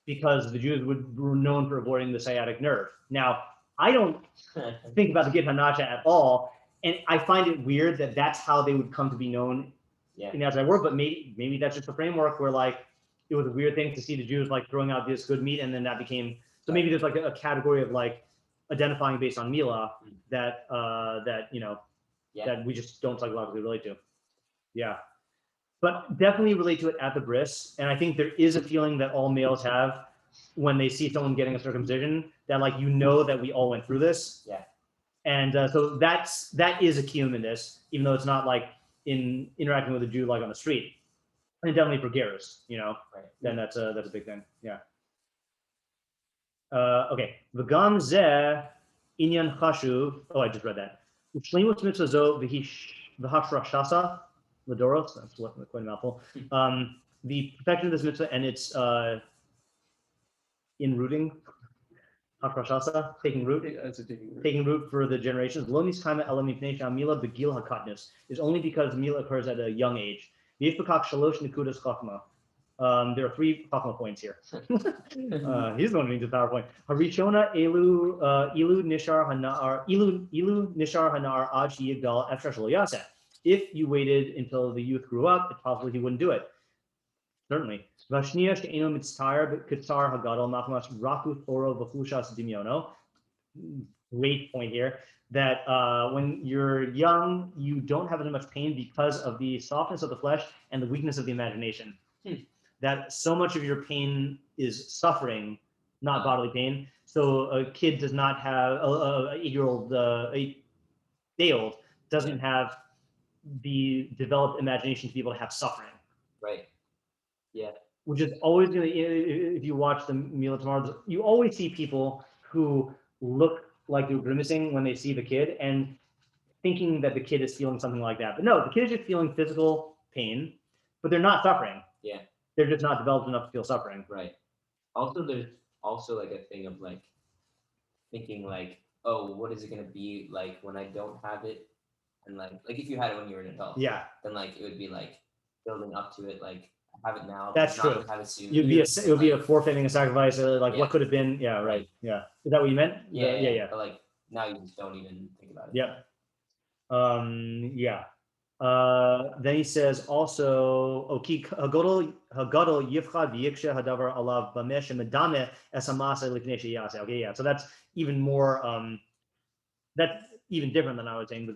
because the Jews were known for avoiding the sciatic nerve. Now I don't think about the Git Hanacha at all, and I find it weird that that's how they would come to be known in the outside world. But maybe that's just a framework where like it was a weird thing to see the Jews like throwing out this good meat, and then that became so maybe there's like a category of like identifying based on milah that you know that we just don't psychologically relate to. Yeah, but definitely relate to it at the bris, and I think there is a feeling that all males have when they see someone getting a circumcision that like you know that we all went through this. Yeah. And so that is a kiyum in this, even though it's not like in interacting with a Jew like on the street. And definitely for gerus, you know, then that's a big thing. Yeah. Okay. V'gam zeh inyan chashuv. Oh, I just read that. U'shleimus mitzvah zo v'hashrashasa l'doros. That's quite a mouthful. The perfection of this mitzvah and its enrooting. Hakrashasa, taking root for the generations. Lomis kaima elamipnei milah begil hakatnus is only because milah occurs at a young age. V'yifbekach shalosh nekudas chachma. There are 3 chachma points here. He's the one who needs a PowerPoint. Harishona ilu nishar hanar ad yigdal efshar shelo yaseh. If you waited until the youth grew up, it's possible he wouldn't do it. Certainly. Vashniya she'eno mitzar kitsar hagadol machmas rakut oro v'chushas dimyono. Great point here. That when you're young, you don't have as much pain because of the softness of the flesh and the weakness of the imagination. That so much of your pain is suffering, not bodily pain. So a kid does not have a 8-year-old, 8-day-old doesn't have the developed imagination to be able to have suffering. Right. Yeah. Which is always going to, if you watch the Milah tomorrow, you always see people who look like they're grimacing when they see the kid and thinking that the kid is feeling something like that. But no, the kid is just feeling physical pain, but they're not suffering. Yeah. They're just not developed enough to feel suffering. Right. Also, there's also like a thing of like thinking like, oh, what is it gonna be like when I don't have it? And like if you had it when you were an adult, Yeah, then like it would be like building up to it, like I have it now. that's but not true. gonna have it soon. It would be a forfeiting, a sacrifice, like Yeah. what could have been. Yeah, right. Yeah. Is that what you meant? Yeah. But like now you just don't even think about it. Yep. Yeah. Then he says also, "Oki hagodol yivchad v'yikshe hadavar alav bamesh medame esamasa lifnei sheyase." Okay, yeah. So that's even more. That's even different than I was saying. The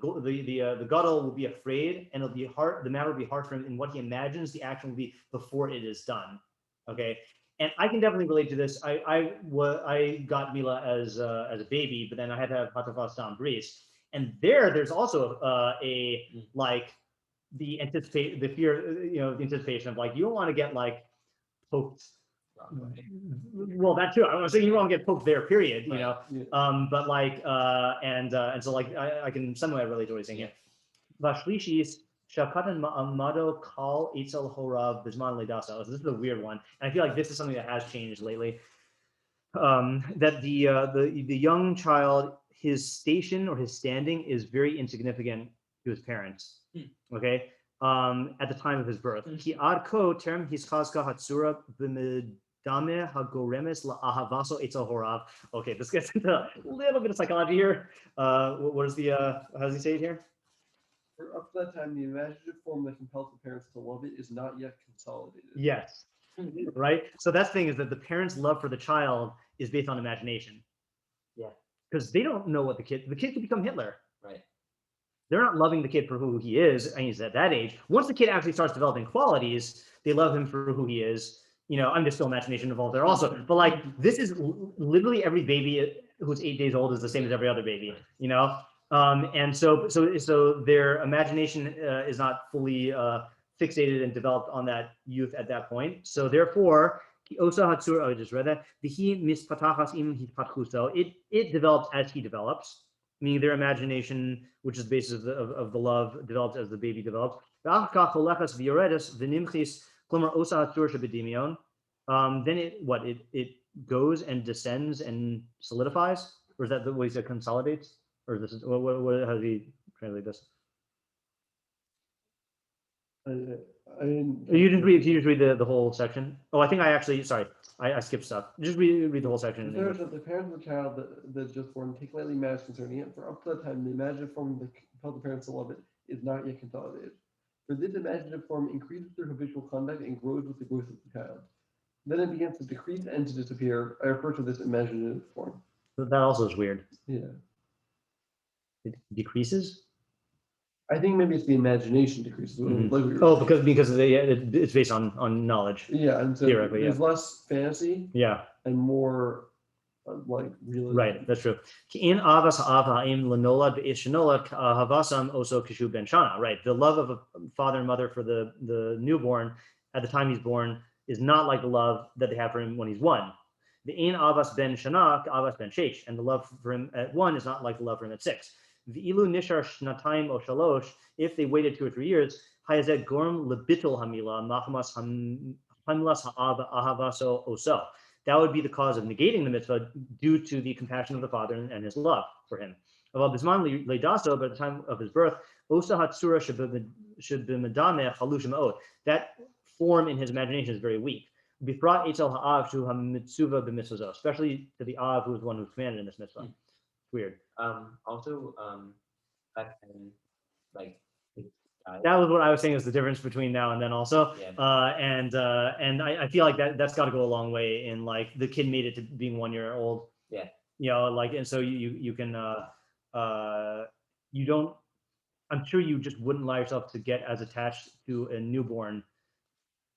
gadol will be afraid, and it'll be hard. The matter will be hard for him in what he imagines the action will be before it is done. Okay, and I can definitely relate to this. I got Milah as a baby, but then I had to have hatafas down Bris, and there's also like the fear, the anticipation of like you don't want to get like poked. Well, that too. I was saying you want to get poked there, period. You know, but like and so like I can somewhat relate to what he's saying here. Vashlishis shakatan ma'amado kal itzel horav bisman ledasa. This is a weird one, and I feel like this is something that has changed lately. That the young child, his station or his standing is very insignificant to his parents. Okay, at the time of his birth. Ki adko term hiskazka hatsura b'medame hagoremes la'ahavaso etzel horav. Okay, this gets into a little bit of psychology here. What is the how does he say it here? For up to that time, the imaginative form that compels the parents to love it is not yet consolidated. Yes. Right. So that's the thing, is that the parents' love for the child is based on imagination. Yeah. Because they don't know what the kid could become Hitler. Right. They're not loving the kid for who he is, and he's at that age. Once the kid actually starts developing qualities, they love him for who he is. I'm just still imagination involved there also. But like, this is literally every baby who's 8 days old is the same as every other baby. And so their imagination is not fully fixated and developed on that youth at that point. So therefore, I just read that. It develops as he develops, meaning their imagination, which is the basis of the love, develops as the baby develops. Then it goes and descends and solidifies, or is that the way he said consolidates, or this is what how does he translate this? You just read the whole section. Oh, I think I actually I skipped stuff. Just read the whole section. There's that the parents of the child that's just born take lightly matters concerning it. For up to that time, the imaginative form that compels the parents to love it is not yet consolidated. For this imaginative form increases through habitual conduct and grows with the growth of the child. Then it begins to decrease and to disappear. I refer to this imaginative form. That also is weird. Yeah. It decreases? I think maybe it's the imagination decreases. Like because it's based on knowledge. Yeah, and so theoretically, there's less fantasy. Yeah. And more like realism. Right, that's true. In avas ha'ava im lenolad be'ishnolad havasam oso kishu ben shana. Right, the love of a father and mother for the newborn at the time he's born is not like the love that they have for him when he's 1. The in avas ben shana avas ben sheish, and the love for him at 1 is not like the love for him at 6. The ilu nishar shnataim o shalosh, if they waited 2 or 3 years, hayazet gorm lebitul hamila machamas hamlas ha'ava ahavaso oso. That would be the cause of negating the mitzvah due to the compassion of the father and his love for him. But at the time of his birth, that form in his imagination is very weak. Especially to the Av, who is the one who's commanded in this mitzvah. Weird. Also, back then, like That was what I was saying is the difference between now and then also. Yeah. And I feel like that's got to go a long way in like the kid made it to being 1 year old. Yeah. You know, like, and so you can, you don't, I'm sure you just wouldn't allow yourself to get as attached to a newborn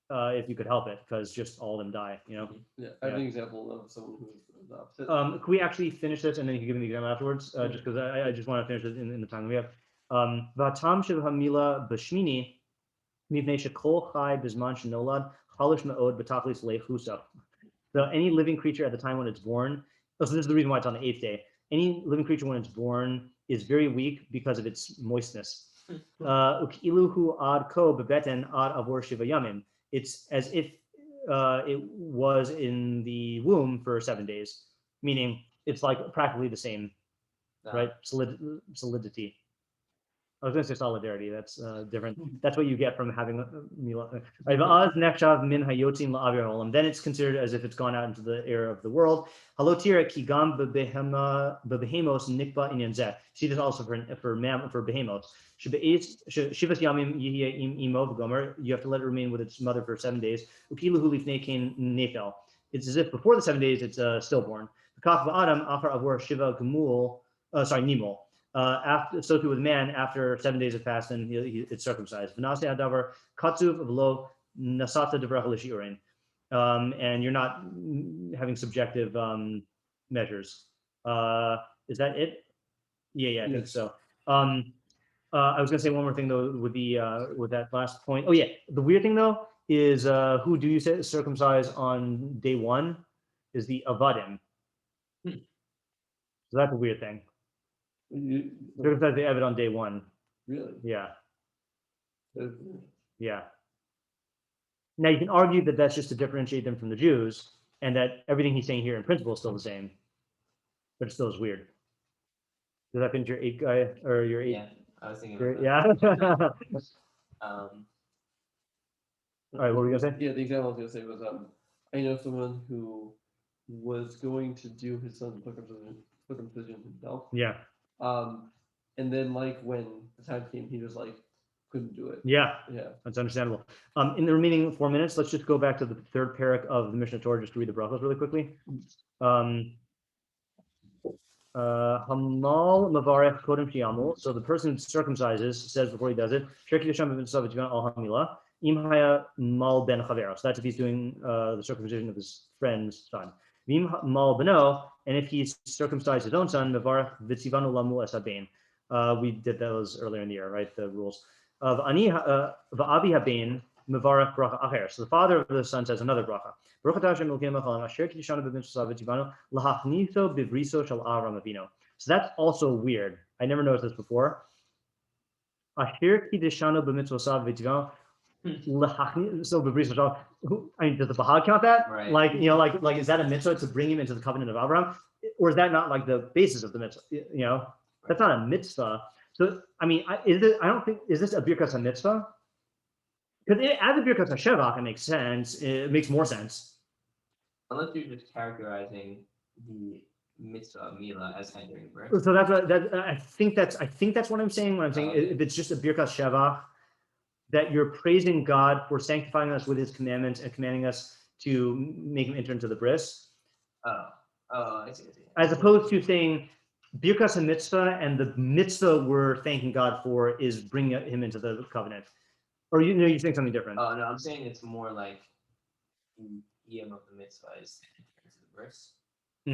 if you could help it, because just all of them die, you know? Yeah, I have an example of someone who was the opposite. Can we actually finish this and then you can give me the example afterwards? Just because I just want to finish it in the time we have. Vatam shel hamila b'shmini mivnei shekol chai bizman shenolad chalish me'od b'tachlis lechusa. So any living creature at the time when it's born, so this is the reason why it's on the 8th day. Any living creature when it's born is very weak because of its moistness. Ukiluhu ad ko bebeten ad avor shiva yamim. It's as if it was in the womb for 7 days, meaning it's like practically the same, right? Solidity. I was going to say solidarity. That's different. That's what you get from having a milah. Then it's considered as if it's gone out into the air of the world. See this also for behemos. You have to let it remain with its mother for 7 days. It's as if before the 7 days it's stillborn. After, so too with man, after 7 days have passed, and it's circumcised. And you're not having subjective measures. Is that it? Yeah, I think so. I was going to say one more thing though with the with that last point. Oh yeah, the weird thing though is who do you say circumcise on day 1 is the avadim. So that's a weird thing. Circumcise the Evid on day 1. Really? Yeah. Yeah. Now you can argue that that's just to differentiate them from the Jews, and that everything he's saying here in principle is still the same, but it still is weird. Does that finish your 8 guy or your 8? Yeah, I was thinking. Great. About Yeah. All right, what were you gonna say? Yeah, the example I was gonna say was I know someone who was going to do his son's circumcision himself. Yeah. And then like when the time came, he just like couldn't do it. Yeah. Yeah. That's understandable. In the remaining 4 minutes, let's just go back to the 3rd parak of the Mishnah Torah just to read the berachos really quickly. Hamal mavarech kodem shiamul. So the person who circumcises says before he does it, im haya mal ben chavero. So that's if he's doing the circumcision of his friend's son. Vim mal beno, and if he's circumcised his own son, mavarech vitzivanu lamu esabein. We did those earlier in the year, right? The rules of ani va'avi habein mavarech bracha acher. So the father of the son says another bracha. So that's also weird. I never noticed this before. So I mean, does the Bahag count that? Right. Like, you know, like is that a mitzvah to bring him into the covenant of Abraham, or is that not like the basis of the mitzvah? You know, that's not a mitzvah. So I mean, is this a birkas mitzvah? Because as a birkas hashevach, it makes sense. It makes more sense. Unless you're just characterizing the mitzvah of milah as entering birth. So that's what I think that's what I'm saying when I'm saying if it's just a birkas shevach, that you're praising God for sanctifying us with His commandments and commanding us to make him enter into the bris. I see. As opposed to saying birkas mitzvah, and the mitzvah we're thanking God for is bringing him into the covenant. Or you're saying something different. Oh no, I'm saying it's more like the of the mitzvah is into the bris. So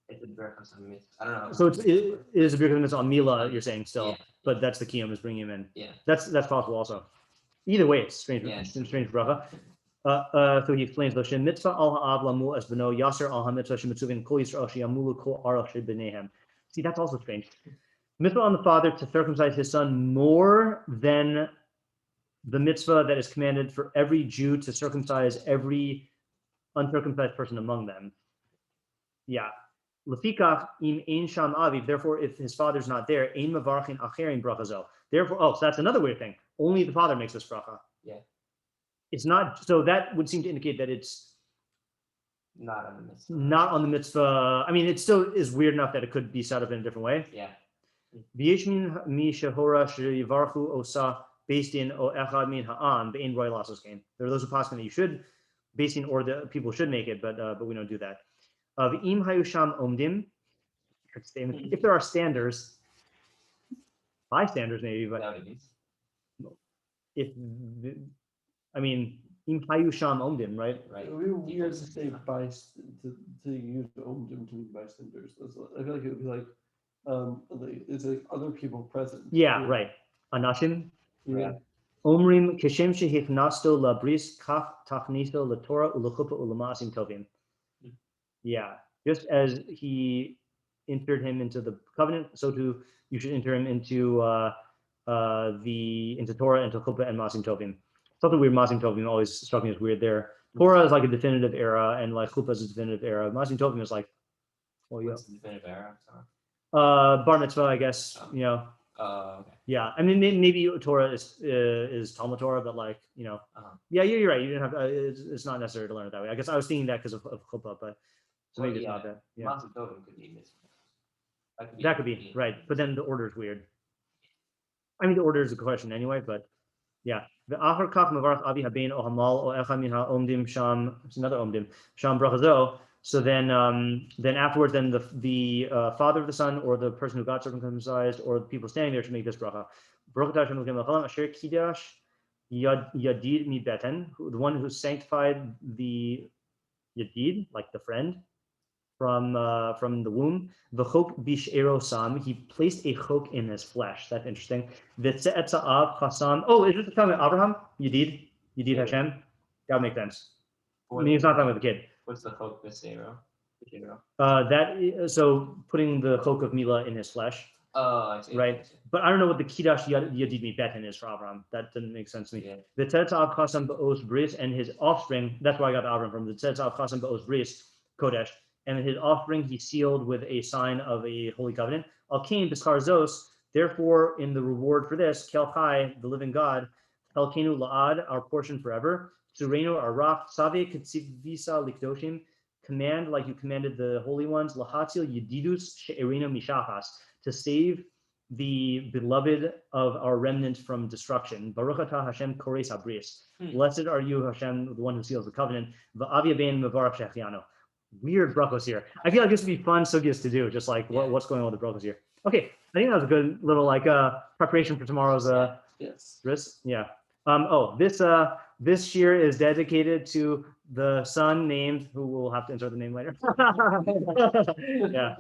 it's a berachos on mitzvah. I don't know. So it is a berachos on milah. You're saying still, yeah. But that's the kiyum is bringing him in. Yeah, that's possible also. Either way, it's strange. Yeah. Strange bracha. So he explains the shem mitzvah al ha'av lamu as beno yaser al ha'mitzvah shemitzuvin kol yisrael sheyamulu kol arach shebenehem. See, that's also strange. Mitzvah on the father to circumcise his son more than the mitzvah that is commanded for every Jew to circumcise every uncircumcised person among them. Yeah. Lefikach im ein sham aviv. Therefore, if his father's not there, ein mavarchin acherin brachazo. Therefore, so that's another weird thing. Only the father makes this bracha. Yeah. It's not. So that would seem to indicate that it's not on the mitzvah. Not on the mitzvah. I mean, it still is weird enough that it could be set up in a different way. Yeah. V'yishmin mi shehora sheyivarchu osa based in o echad min ha'am be'in roy lasos gain. There are those who pass that you should based in, or the people should make it, but we don't do that. V'im hayusham omdim. If there are standards, bystanders maybe, but if I mean im hayusham omdim, right? Right. It would be weird to say to use omdim to mean bystanders. I feel like it would be like it's like other people present. Yeah, right. Anashim. Yeah. Omrim kishem shehifnasto labris kaf tachnisto laTorah ulachupa ulamasim tovim. Yeah, just as he entered him into the covenant, so too you should enter him into into Torah, into chuppah and masim tovim. Something weird, masim tovim always struck me as weird there. Torah is like a definitive era, and like chuppah is a definitive era. Masim tovim is like, well, yeah. What's the definitive era? Bar mitzvah, I guess. You know. Okay. Yeah, I mean maybe Torah is Talmud Torah, but like yeah, you're right. You didn't have it's not necessary to learn it that way. I guess I was thinking that because of chuppah, but so maybe it's not that. Yeah, Matzah tovim could be mitzvah. that could be right, but then the order is weird. I mean the order is a question anyway, but yeah. The achar kaf mavarach avi habein o hamal o echa min haomdim sham. It's another omdim sham brachazo. So then afterwards, then the father of the son or the person who got circumcised or the people standing there should make this bracha. Yadid mi beten, the one who sanctified the yadid, like the friend, from the womb. V'chok bish'ero sam, he placed a chok in his flesh. That's interesting. V'tze'etza'av chasam. Oh, is this talking about Abraham? Yadid Hashem. That would make sense. I mean, he's not talking about the kid. What's the chok b'seiro? So putting the chok of Milah in his flesh. Oh, I see. Right, but I don't know what the kiddush yadid mi beten is for Abraham. That didn't make sense to me. The tzedzav chasam ba'os bris and his offspring. That's where I got the Abraham from. The tzedzav chasam ba'os bris kodesh, and his offspring he sealed with a sign of a holy covenant. Al kain b'skar zos. Therefore, in the reward for this, kel chai, the living God, helkenu la'ad, our portion forever. Sureno our rock, save katzivisa likdoshim, command like you commanded the holy ones, lahatzil yedidus she'erino mishachas, to save the beloved of our remnant from destruction. Baruch atah Hashem kores habris. Blessed are you, Hashem, the one who seals the covenant. Va'avia ben mevarach shechiano. Weird berachos here. I feel like this would be fun sugyas to do, just like what's going on with the berachos here. Okay, I think that was a good little like preparation for tomorrow's Yes. Bris. Yeah. This shiur is dedicated to the son named, who will have to insert the name later. Yeah.